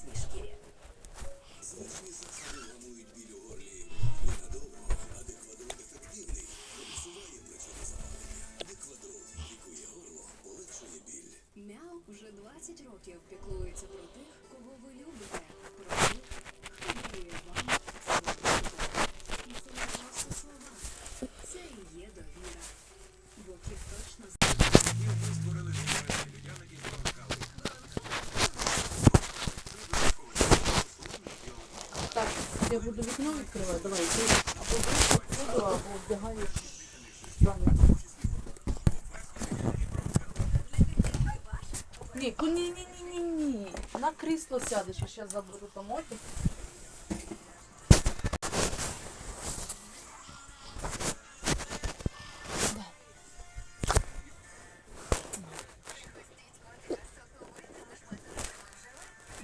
власній шкірі. Звичні засоби гамують біль у горлі ненадовго, а Деквадрол ефективний, усуває причини запалення. Деквадрол лікує горло, полегшує біль. Мяу вже 20 років піклується про тих, кого ви любите, про тих, хто дарує вам свою любов. І це не просто слова, це і є довіра. Бо кіт точно І ми створили відповідь людяни і спонукали. Так, я буду вікно відкривати, давай, ти або вийшов воду, або вдягаєш штани. Ні, на крісло сядеш, а зараз заберу там офіс.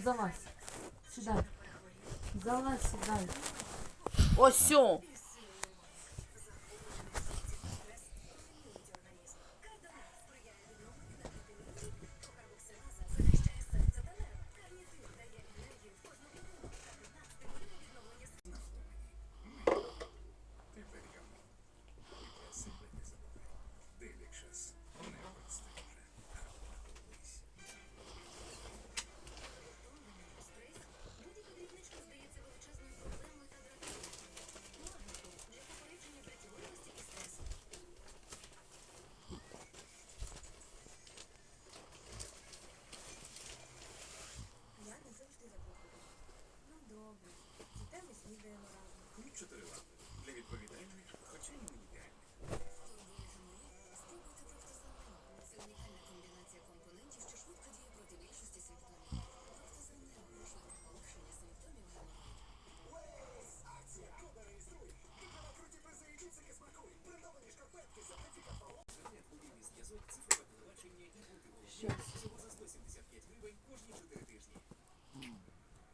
Залазь, сідай. Залазь, сідай. Ось сьо. Хліб 4 лапи. Для відповідальних, хоча й не ідеальних. Це унікальна комбінація компонентів, що швидко діє проти більшості симптомів. Профтозамнео – швидке полегшення симптомів гайморію. Акція Кода реєструй. Купила круті призи і чіпсики смакуй. Придбані шкарпетки, сертифікат на мобільний зв'язок, цифрове телебачення і мультиголов'я. Всього за 175 гривень кожні 4 тижні.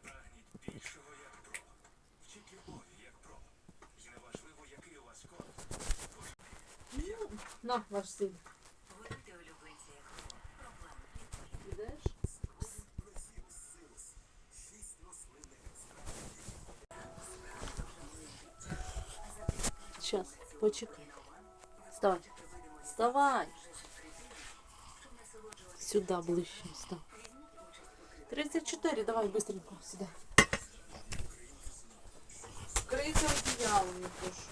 Прагніть більшого, як про. Вчіть любові, як про. І неважливо, який у вас код. На, ваш син. Годуйте улюбленця як було. Проблем не Ідеш? Сейчас, почекай. Вставай. Вставай. Сюда ближче, встав. 34, давай быстренько сюда. Крийся одіялом, не прошу.